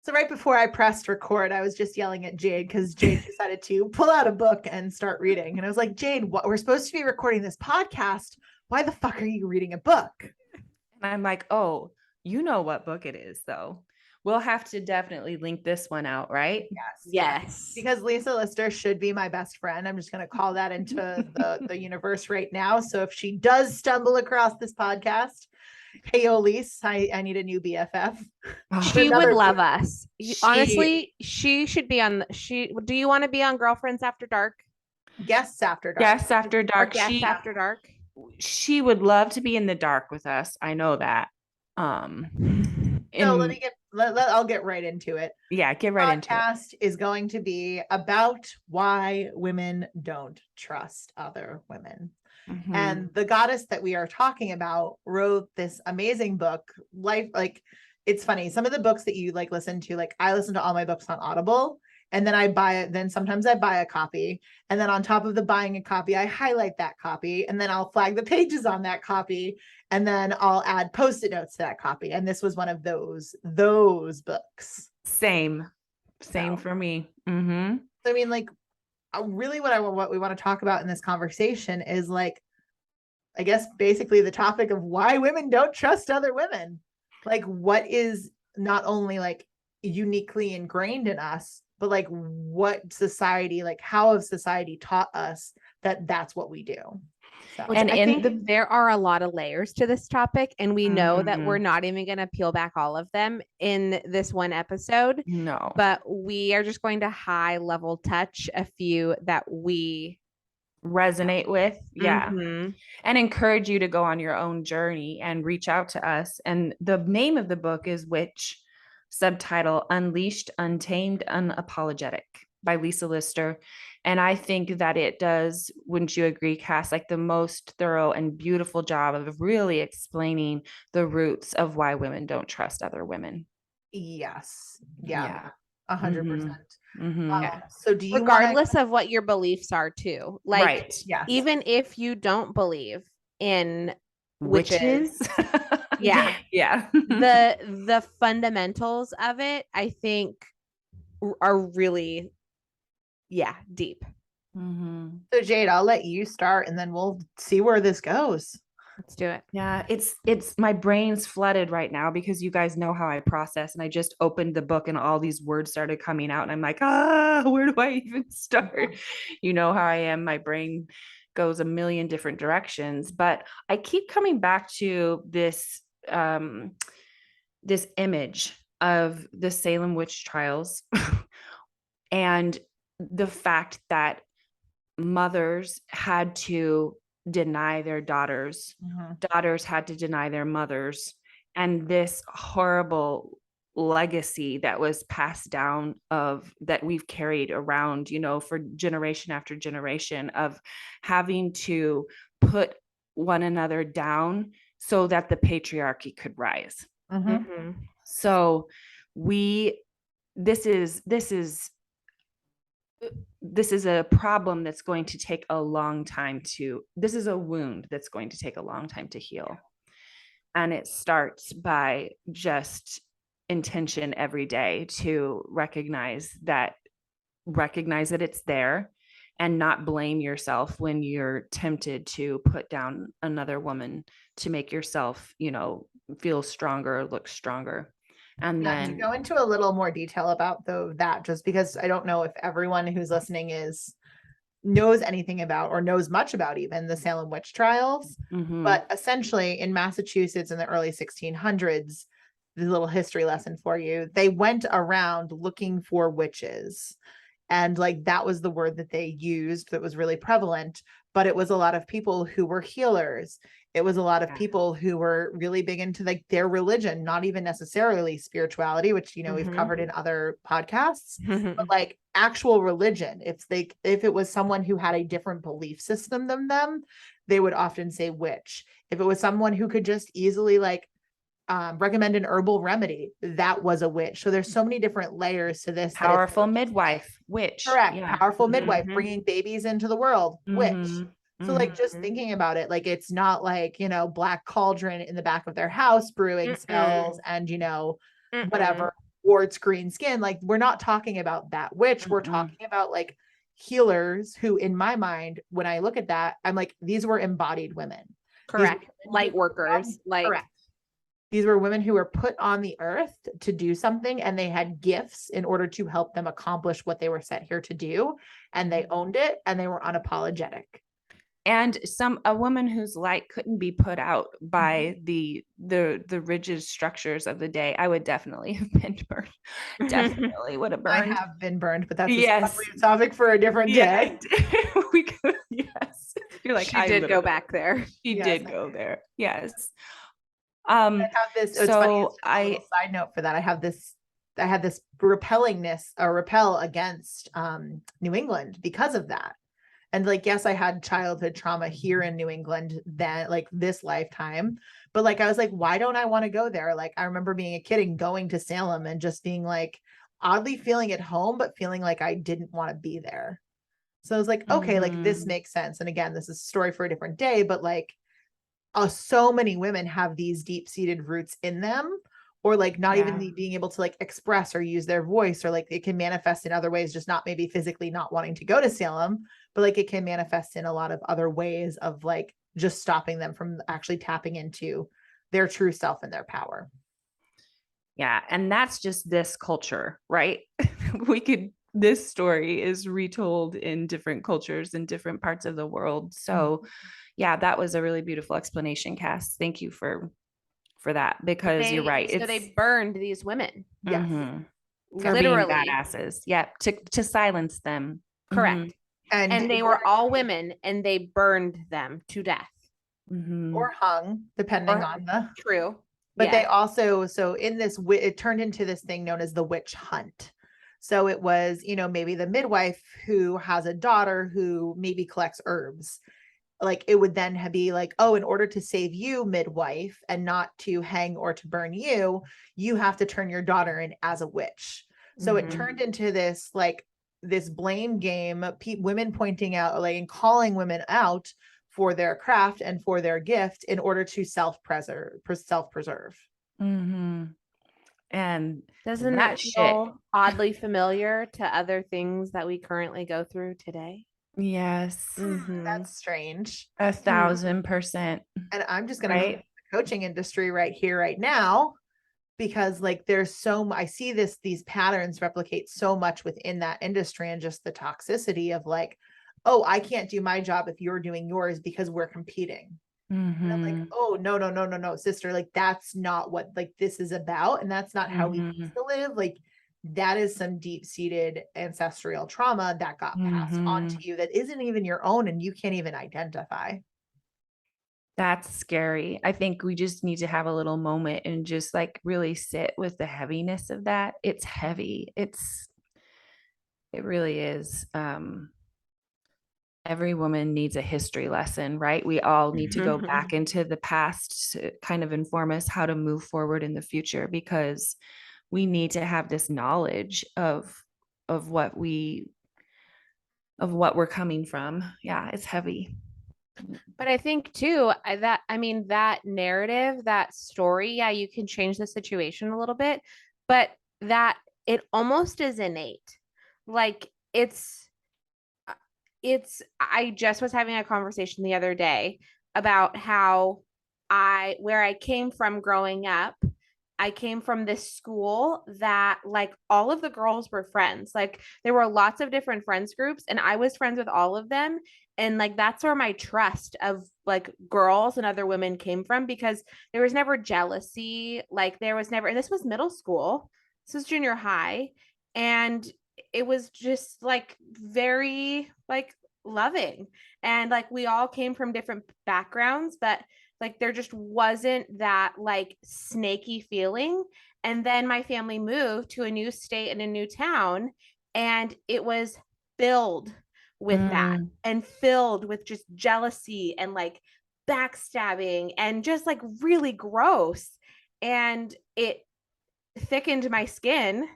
So right before I pressed record, I was just yelling at Jade because Jade decided to pull out a book and start reading. And I was like, Jade, we're supposed to be recording this podcast. Why the fuck are you reading a book? And I'm like, oh, you know what book it is, though. We'll have to definitely link this one out, right? Yes. Because Lisa Lister should be my best friend. I'm just going to call that into the universe right now. So if she does stumble across this podcast, hey, Elise, I need a new BFF. She would love us. Honestly, she should be on. Do you want to be on Girlfriends After Dark? Guests After Dark. Guests After Dark. Guests After Dark. She would love to be in the dark with us. I know that. So I'll get right into it. Yeah, get right into it. The podcast is going to be about why women don't trust other women. Mm-hmm. And the goddess that we are talking about wrote this amazing book. It's funny. Some of the books that you listen to, I listen to all my books on Audible, and then I buy it. Then sometimes I buy a copy, and then on top of the buying a copy, I highlight that copy, and then I'll flag the pages on that copy, and then I'll add Post-it notes to that copy. And this was one of those books. Same for me. Mm-hmm. So I mean, really what we want to talk about in this conversation is I guess basically the topic of why women don't trust other women. What is not only uniquely ingrained in us, but what society, how have society taught us that that's what we do. So, and I think there are a lot of layers to this topic, and we know that we're not even going to peel back all of them in this one episode. No, but we are just going to high level touch a few that we resonate with. Yeah. Mm-hmm. And encourage you to go on your own journey and reach out to us. And the name of the book is Witch, subtitle Unleashed, Untamed, Unapologetic by Lisa Lister. And I think that it does, wouldn't you agree, Cass, the most thorough and beautiful job of really explaining the roots of why women don't trust other women. Yes. Yeah. 100%. Mm-hmm. So do you regardless of what your beliefs are too, right. Yes. Even if you don't believe in witches, yeah the fundamentals of it, I think, are really deep. Mm-hmm. So Jade, I'll let you start and then we'll see where this goes. Let's do it. Yeah, it's my brain's flooded right now because you guys know how I process, and I just opened the book and all these words started coming out and I'm like, where do I even start? You know how I am. My brain goes a million different directions, but I keep coming back to this this image of the Salem witch trials and the fact that mothers had to deny their daughters, daughters had to deny their mothers, and this horrible legacy that was passed down that we've carried around, for generation after generation, of having to put one another down so that the patriarchy could rise. Mm-hmm. So this is a problem that's going to take a long time this is a wound that's going to take a long time to heal. And it starts by just intention every day to recognize that it's there and not blame yourself when you're tempted to put down another woman to make yourself, feel stronger, look stronger. And then to go into a little more detail about that, just because I don't know if everyone who's listening knows anything about or knows much about even the Salem witch trials. Mm-hmm. But essentially in Massachusetts in the early 1600s, the little history lesson for you, they went around looking for witches. And that was the word that they used that was really prevalent, but it was a lot of people who were healers. It was a lot of people who were really big into their religion, not even necessarily spirituality, which, we've covered in other podcasts, but actual religion. If it was someone who had a different belief system than them, they would often say witch. If it was someone who could just easily recommend an herbal remedy, that was a witch. So there's so many different layers to this. Powerful midwife, witch. Correct. Yeah. Powerful midwife, bringing babies into the world, witch. So just thinking about it, it's not Black Cauldron in the back of their house brewing spells and, whatever, or it's green skin. Like, we're not talking about that witch. We're talking about like healers who, in my mind, when I look at that, I'm like, these were embodied women. Correct. Light workers. Like, correct. These were women who were put on the earth to do something, and they had gifts in order to help them accomplish what they were set here to do. And they owned it, and they were unapologetic. And a woman whose light couldn't be put out by the rigid structures of the day. I would definitely have been burned. Definitely would have burned. I have been burned, but that's yes. a topic for a different day. We could, yes. You're like, she did go back there. She did go there. Yes. I have this. It's funny. It's a little side note for that. I had this repel against New England because of that. And like, yes, I had childhood trauma here in New England that like this lifetime, but like, I was like, why don't I want to go there? Like, I remember being a kid and going to Salem and just being like, oddly feeling at home, but feeling like I didn't want to be there. So I was like, okay, like this makes sense. And again, this is a story for a different day, but like, so many women have these deep-seated roots in them, or like not even being able to like express or use their voice, or like it can manifest in other ways, just not maybe physically not wanting to go to Salem, but like it can manifest in a lot of other ways of like just stopping them from actually tapping into their true self and their power. Yeah. And that's just this culture, right? This story is retold in different cultures in different parts of the world. So yeah, that was a really beautiful explanation, Cass. Thank you for that, because you're right. So they burned these women. Yes. Literally. Being badasses. Yeah. To silence them. Correct. And they were all women, and they burned them to death. Or hung, depending on the true. But they also, so in this, it turned into this thing known as the witch hunt. So it was, maybe the midwife who has a daughter who maybe collects herbs. Like it would then be like, oh, in order to save you, midwife, and not to hang or to burn you, you have to turn your daughter in as a witch. So it turned into this, like this blame game, women pointing out, like, and calling women out for their craft and for their gift in order to self-preserve. And doesn't that feel oddly familiar to other things that we currently go through today? Yes. That's strange. 1,000%. And I'm just going to go to the coaching industry right here, right now, because like there's I see these patterns replicate so much within that industry, and just the toxicity of like, oh, I can't do my job if you're doing yours because we're competing. And I'm like, oh, no, sister, like that's not what like this is about. And that's not how we used to live. Like that is some deep-seated ancestral trauma that got passed on to you that isn't even your own, and you can't even identify. That's scary. I think we just need to have a little moment and just like really sit with the heaviness of that. It's heavy. It really is. Every woman needs a history lesson, right? We all need to go back into the past to kind of inform us how to move forward in the future, because we need to have this knowledge of what we're coming from. Yeah, it's heavy. But I think too, that narrative, that story, yeah, you can change the situation a little bit, but that it almost is innate. Like I just was having a conversation the other day about how where I came from growing up, I came from this school that like all of the girls were friends. Like there were lots of different friends groups, and I was friends with all of them. And like, that's where my trust of like girls and other women came from, because there was never jealousy. Like there was never, and this was middle school. This was junior high. And it was just like very like loving. And like, we all came from different backgrounds, but like there just wasn't that like snaky feeling. And then my family moved to a new state and a new town, and it was filled with that, and filled with just jealousy and like backstabbing and just like really gross. And it thickened my skin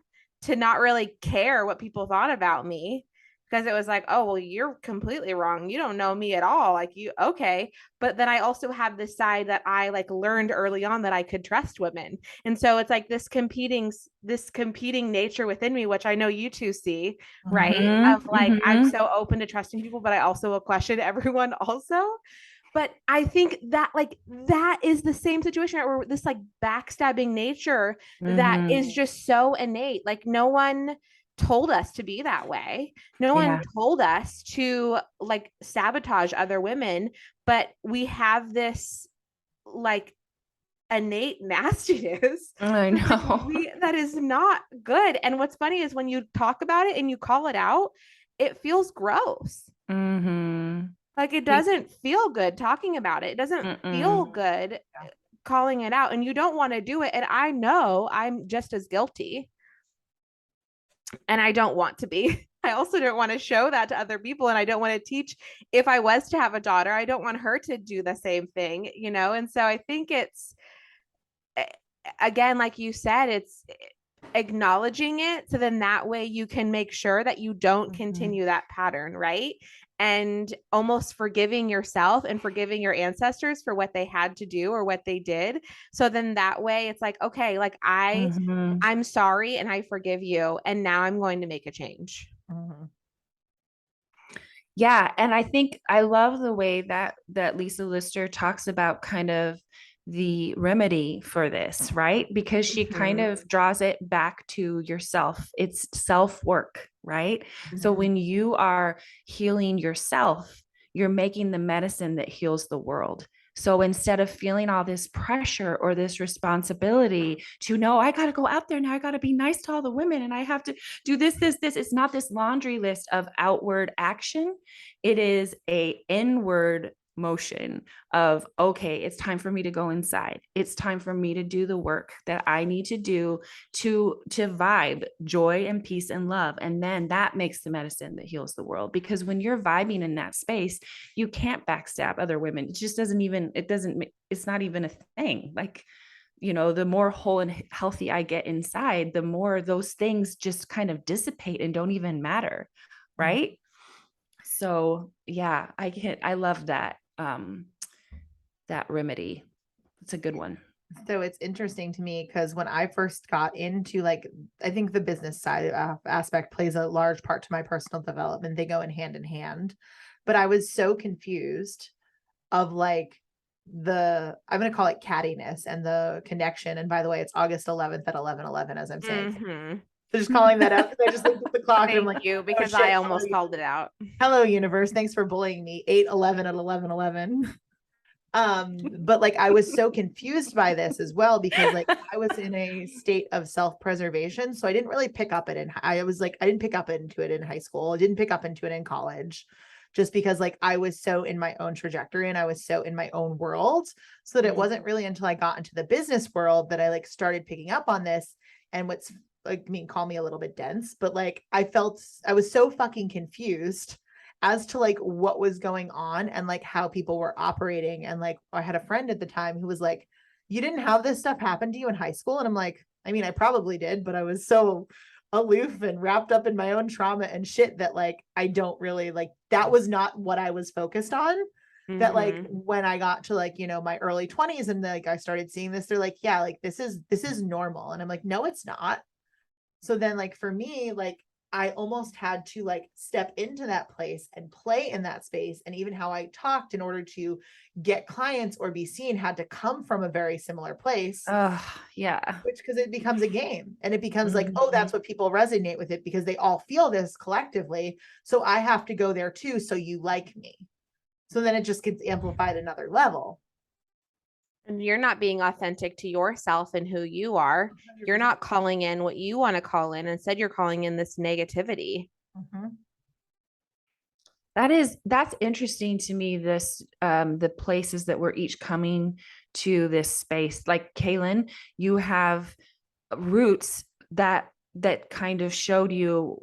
to not really care what people thought about me, because it was like, oh, well, you're completely wrong. You don't know me at all. Like you, okay. But then I also have this side that I like learned early on that I could trust women. And so it's like this competing nature within me, which I know you two see, right? Of like, I'm so open to trusting people, but I also will question everyone also. But I think that like that is the same situation, right? Where this like backstabbing nature that is just so innate. Like no one told us to be that way. No one told us to like sabotage other women, but we have this like innate nastiness I know. that is not good. And what's funny is when you talk about it and you call it out, it feels gross. Like it doesn't feel good talking about it. It doesn't feel good calling it out, and you don't want to do it. And I know I'm just as guilty, and I don't want to be. I also don't want to show that to other people, and I don't want to teach. If I was to have a daughter, I don't want her to do the same thing, you know? And so I think it's, again, like you said, it's acknowledging it. So then that way you can make sure that you don't continue that pattern, right? And almost forgiving yourself and forgiving your ancestors for what they had to do or what they did. So then that way it's like, okay, like I'm sorry and I forgive you. And now I'm going to make a change. Yeah. And I think I love the way that Lisa Lister talks about kind of the remedy for this, right? Because she kind of draws it back to yourself. It's self-work, right? So when you are healing yourself, you're making the medicine that heals the world. So instead of feeling all this pressure or this responsibility to know, I got to go out there now, I got to be nice to all the women and I have to do this, it's not this laundry list of outward action. It is a inward motion of, okay, it's time for me to go inside. It's time for me to do the work that I need to do to vibe joy and peace and love. And then that makes the medicine that heals the world. Because when you're vibing in that space, you can't backstab other women. It just doesn't even, it's not even a thing. Like, you know, the more whole and healthy I get inside, the more those things just kind of dissipate and don't even matter. Right. So yeah, I love that. That remedy. It's a good one. So it's interesting to me because when I first got into like, I think the business side aspect plays a large part to my personal development. They go in hand, but I was so confused of like I'm going to call it cattiness and the connection. And by the way, it's August 11th at 11:11 as I'm saying. So just calling that out because I just looked at the clock and I'm like, you, because I almost called it out. Hello, universe. Thanks for bullying me. 8:11 at 11:11. But like I was so confused by this as well because like I was in a state of self-preservation. So I didn't really pick up it I didn't pick up into it in high school. I didn't pick up into it in college. Just because like I was so in my own trajectory and I was so in my own world. So that it wasn't really until I got into the business world that I like started picking up on this. And what's like, call me a little bit dense, but like I was so fucking confused as to like what was going on and like how people were operating. And like I had a friend at the time who was like, you didn't have this stuff happen to you in high school? And I'm like, I mean, I probably did, but I was so aloof and wrapped up in my own trauma and shit that like I don't really like, that was not what I was focused on. That like when I got to like, you know, my early 20s and like I started seeing this, they're like, yeah, like this is normal. And I'm like, no, it's not. So then like for me, like I almost had to like step into that place and play in that space. And even how I talked in order to get clients or be seen had to come from a very similar place. Yeah. Which, because it becomes a game and it becomes like, oh, that's what people resonate with it because they all feel this collectively. So I have to go there too. So you like me. So then it just gets amplified another level. And you're not being authentic to yourself and who you are. 100%. You're not calling in what you want to call in. Instead, you're calling in this negativity. That's interesting to me. This, the places that we're each coming to this space, like Kaylin, you have roots that kind of showed you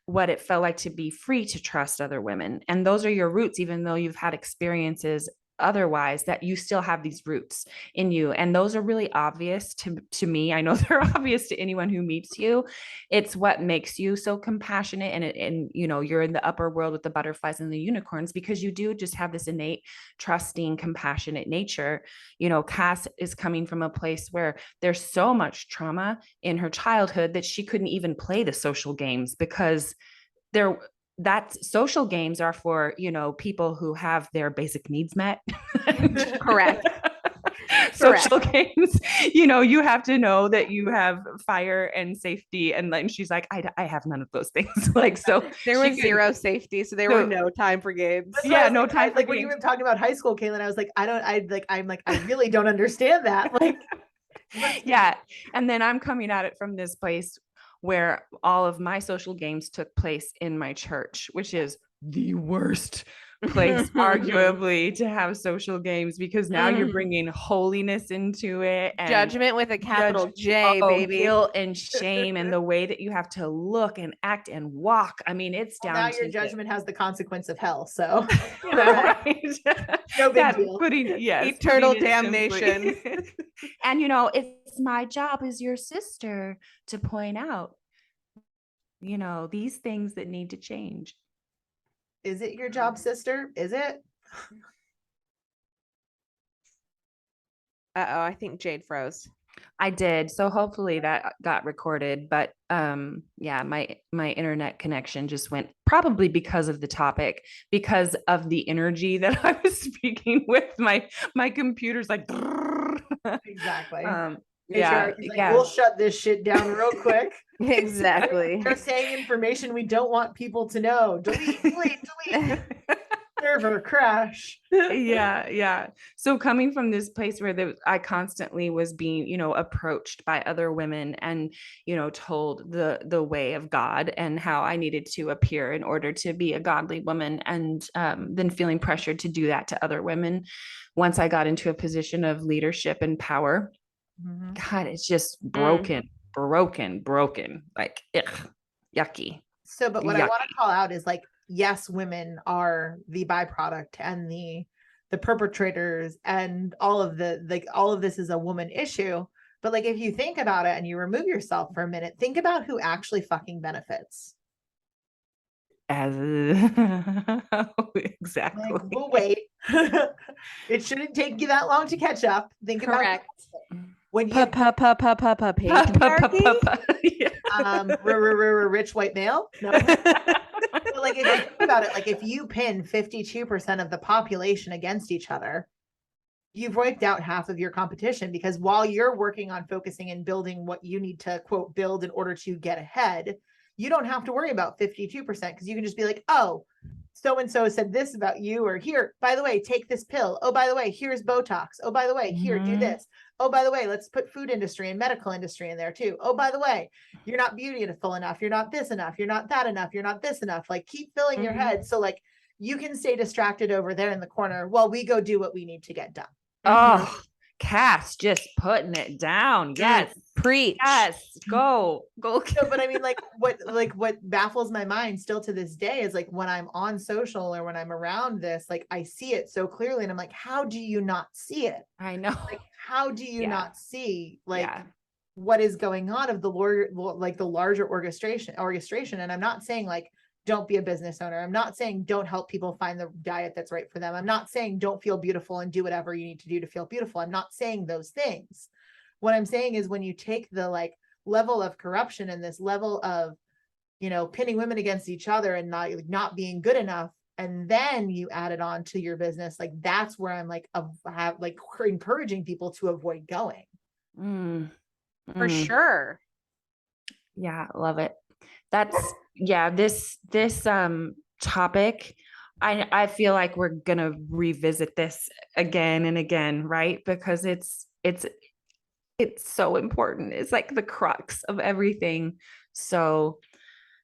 what it felt like to be free to trust other women. And those are your roots, even though you've had experiences otherwise, that you still have these roots in you. And those are really obvious to me. I know they're obvious to anyone who meets you. It's what makes you so compassionate. And you know, you're in the upper world with the butterflies and the unicorns, because you do just have this innate, trusting, compassionate nature. You know, Cass is coming from a place where there's so much trauma in her childhood that she couldn't even play the social games, because there that social games are for, you know, people who have their basic needs met. Correct. Social games, you know, you have to know that you have fire and safety, and then she's like, I have none of those things. Like, so there was zero safety, so there were no time for games. Yeah, no time for like when you were talking about high school, Caitlin, I was like, I really don't understand that. Like, yeah. And then I'm coming at it from this place where all of my social games took place in my church, which is the worst place arguably to have social games, because now you're bringing holiness into it, and judgment with a capital J, baby. Guilt and shame, and the way that you have to look and act and walk. I mean, it's down now to your judgment has the consequence of hell, so you know, right? No big deal. Eternal damnation. And you know, it's my job as your sister to point out, you know, these things that need to change. Is it your job, sister? Is it? I think Jade froze. I did. So hopefully that got recorded, but yeah, my internet connection just went, probably because of the topic, because of the energy that I was speaking with. My computer's like exactly. Yeah, like, we'll shut this shit down real quick. Exactly. They're saying information we don't want people to know. Delete. Server crash. Yeah. So coming from this place where I constantly was being, you know, approached by other women and, you know, told the way of God and how I needed to appear in order to be a godly woman, and then feeling pressured to do that to other women. Once I got into a position of leadership and power, God, it's just broken. Like, ugh, yucky. So, but what I want to call out is, like, yes, women are the byproduct and the perpetrators, and all of this is a woman issue. But like, if you think about it and you remove yourself for a minute, think about who actually fucking benefits. Exactly. Like, we'll wait. It shouldn't take you that long to catch up. Think Correct. about when you rich white male. No. But like, if you think about it, like, if you pin 52% of the population against each other, you've wiped out half of your competition, because while you're working on focusing and building what you need to, quote, build in order to get ahead, you don't have to worry about 52%, because you can just be like, oh, so-and-so said this about you, or here, by the way, take this pill. Oh, by the way, here's Botox. Oh, by the way, here, do this. Oh, by the way, let's put food industry and medical industry in there too. Oh, by the way, you're not beautiful enough. You're not this enough. You're not that enough. You're not this enough. Like, keep filling your head. So like, you can stay distracted over there in the corner while we go do what we need to get done. Oh, Cass, just putting it down. Yes. Preach. Yes. Go. No, but I mean, like what baffles my mind still to this day is, like, when I'm on social or when I'm around this, like, I see it so clearly, and I'm like, how do you not see it? I know. Like, how do you not see, like, what is going on of the larger orchestration? And I'm not saying, like, don't be a business owner. I'm not saying don't help people find the diet that's right for them. I'm not saying don't feel beautiful and do whatever you need to do to feel beautiful. I'm not saying those things. What I'm saying is, when you take the, like, level of corruption and this level of, you know, pinning women against each other and not being good enough, and then you add it on to your business, like, that's where I'm like, encouraging people to avoid going. For sure. Yeah, love it. That's this topic, I feel like we're gonna revisit this again and again, right? Because it's so important. It's like the crux of everything. So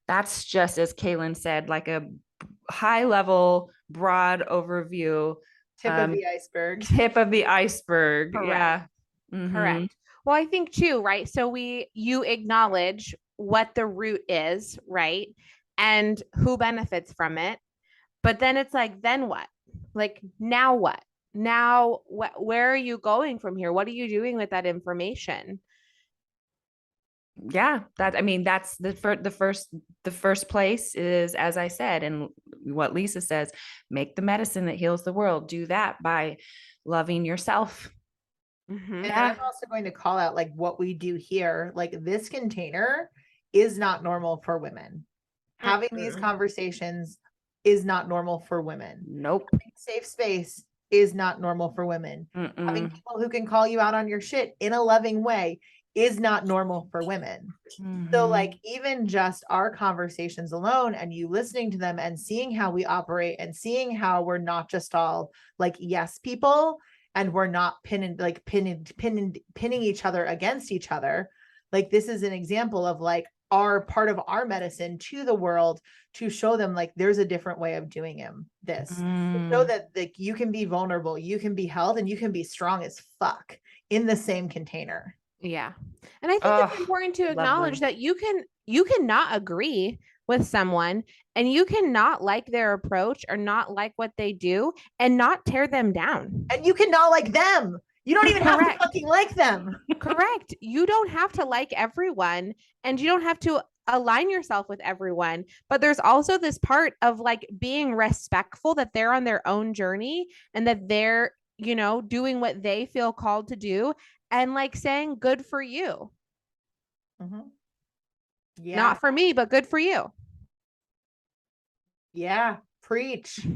that's just, as Kaylin said, like a high level, broad overview. Tip of the iceberg. Tip of the iceberg. Correct. Yeah. Correct. Well, I think too, right? So you acknowledge what the root is, right? And who benefits from it. But then it's like, then what? Like, now what? now where are you going from here? What are you doing with that information? Yeah, that's the first place is, as I said, and what Lisa says, make the medicine that heals the world. Do that by loving yourself. Mm-hmm. And I'm also going to call out like what we do here. Like this container is not normal for women. Having these conversations is not normal for women. Nope. Safe space is not normal for women. Having Mm-mm. people who can call you out on your shit in a loving way is not normal for women. So like even just our conversations alone and you listening to them and seeing how we operate and seeing how we're not just all like yes people and we're not pinning each other against each other. Like this is an example of like our part of our medicine to the world to show them like there's a different way of doing this. So that like you can be vulnerable, you can be held, and you can be strong as fuck in the same container. Yeah. And I think it's important to acknowledge that you cannot agree with someone and you cannot like their approach or not like what they do and not tear them down. And you cannot like them. You don't even have to fucking like them. Correct. You don't have to like everyone and you don't have to align yourself with everyone. But there's also this part of like being respectful that they're on their own journey and that they're, doing what they feel called to do and like saying good for you. Mm-hmm. Yeah. Not for me, but good for you. Yeah. Preach.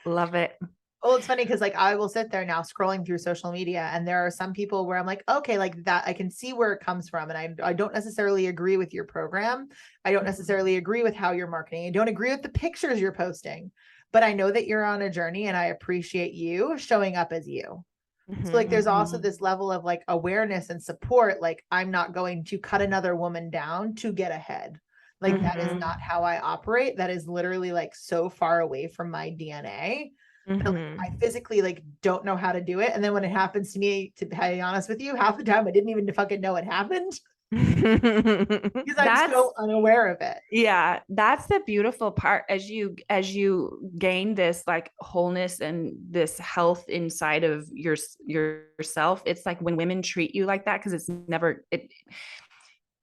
Love it. Oh, it's funny because like I will sit there now scrolling through social media and there are some people where I'm like, okay, like that I can see where it comes from. And I don't necessarily agree with your program. I don't necessarily agree with how you're marketing. I don't agree with the pictures you're posting, but I know that you're on a journey and I appreciate you showing up as you. So like there's also this level of like awareness and support. Like I'm not going to cut another woman down to get ahead. Like that is not how I operate. That is literally like so far away from my DNA. Like, I physically like don't know how to do it. And then when it happens to me, to be honest with you, half the time I didn't even fucking know it happened because I'm so unaware of it. Yeah, that's the beautiful part as you gain this like wholeness and this health inside of yourself. It's like when women treat you like that because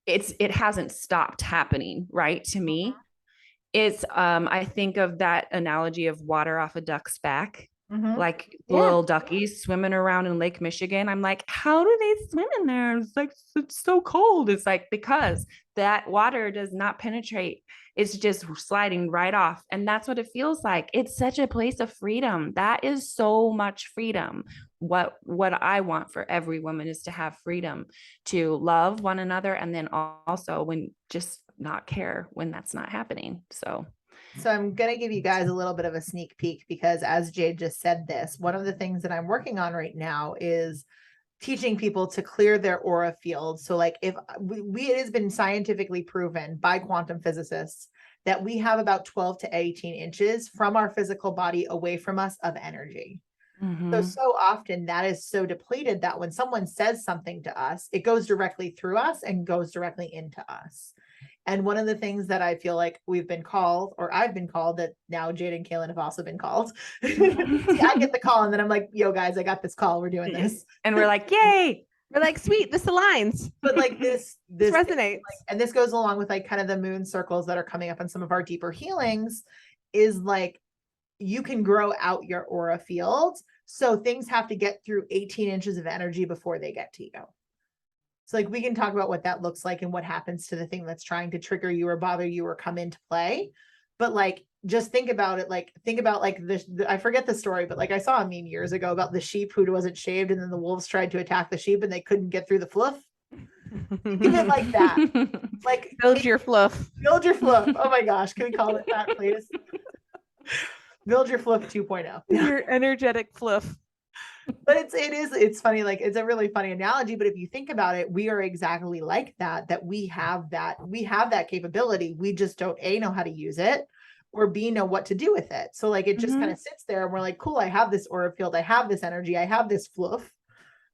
it hasn't stopped happening, right? To me, it's I think of that analogy of water off a duck's back. Like little duckies swimming around in Lake Michigan. I'm like, how do they swim in there? It's like, it's so cold. It's like, because that water does not penetrate. It's just sliding right off. And that's what it feels like. It's such a place of freedom. That is so much freedom. What I want for every woman is to have freedom to love one another. And then also when just not care when that's not happening. So I'm going to give you guys a little bit of a sneak peek because as Jade just said this, one of the things that I'm working on right now is teaching people to clear their aura field. So like if it has been scientifically proven by quantum physicists that we have about 12 to 18 inches from our physical body away from us of energy. So often that is so depleted that when someone says something to us, it goes directly through us and goes directly into us. And one of the things that I feel like we've been called, or I've been called, that now Jade and Kaylin have also been called. See, I get the call and then I'm like, yo guys, I got this call. We're doing this. And we're like, yay. We're like, sweet, this aligns. But like this resonates. Like, and this goes along with like kind of the moon circles that are coming up in some of our deeper healings is like, you can grow out your aura field. So things have to get through 18 inches of energy before they get to you. So like we can talk about what that looks like and what happens to the thing that's trying to trigger you or bother you or come into play. But like, just think about it. Like, think about like I forget the story, but like I saw a meme years ago about the sheep who wasn't shaved and then the wolves tried to attack the sheep and they couldn't get through the fluff. Even like that. Like build your fluff. Build your fluff. Oh my gosh. Can we call it that, please? Build your fluff 2.0. Your energetic fluff. But it's funny, like it's a really funny analogy, but if you think about it, we are exactly like that we have that capability. We just don't know how to use it or B know what to do with it. So like it just kind of sits there and we're like, cool, I have this aura field, I have this energy, I have this fluff,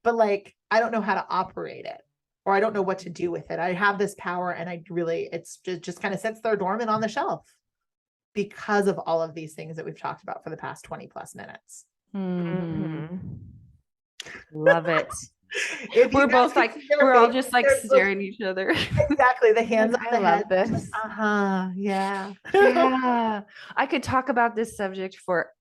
but like I don't know how to operate it or I don't know what to do with it. I have this power and it's just kind of sits there dormant on the shelf because of all of these things that we've talked about for the past 20 plus minutes. Mhm. Love it. If you We're guys both could like, see their we're all faces, just like they're staring at each other. exactly the hands Like, on the I head. love this. Yeah. Yeah. I could talk about this subject for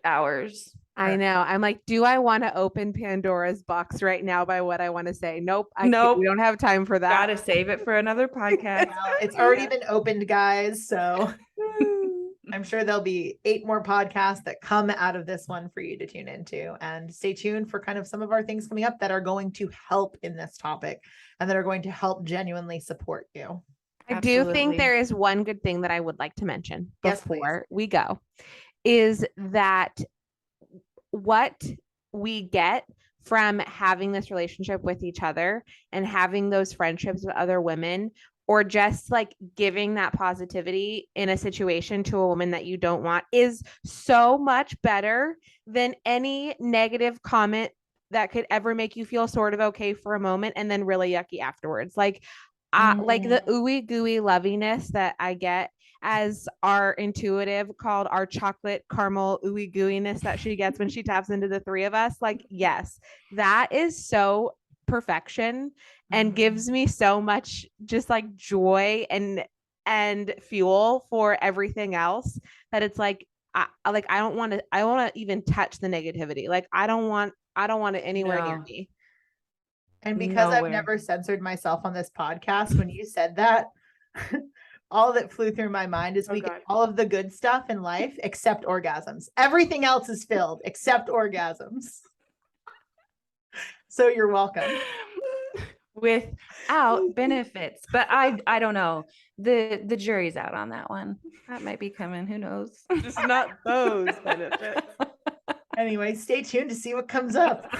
hours. I know. I'm like, do I want to open Pandora's box right now by what I want to say? Nope. Nope. We don't have time for that. Gotta save it for another podcast. Well, it's already been opened, guys. So I'm sure there'll be 8 more podcasts that come out of this one for you to tune into. And stay tuned for kind of some of our things coming up that are going to help in this topic and that are going to help genuinely support you. I do think Absolutely. there is one good thing that I would like to mention Yes, please. before we go is that what we get from having this relationship with each other and having those friendships with other women, or just like giving that positivity in a situation to a woman that you don't want, is so much better than any negative comment that could ever make you feel sort of okay for a moment and then really yucky afterwards. Like the ooey gooey loviness that I get as our intuitive called our chocolate caramel ooey gooiness that she gets when she taps into the 3 of us. Like, yes, that is so perfection and gives me so much just like joy and fuel for everything else, that it's like, I don't want to even touch the negativity. Like, I don't want it anywhere near No. me. And because I've Nowhere. never censored myself on this podcast, when you said that, all that flew through my mind is we God. get all of the good stuff in life except orgasms. Everything else is filled except orgasms. So you're welcome. Without benefits. But I don't know. The jury's out on that one. That might be coming. Who knows? Just not those benefits. Anyway, stay tuned to see what comes up.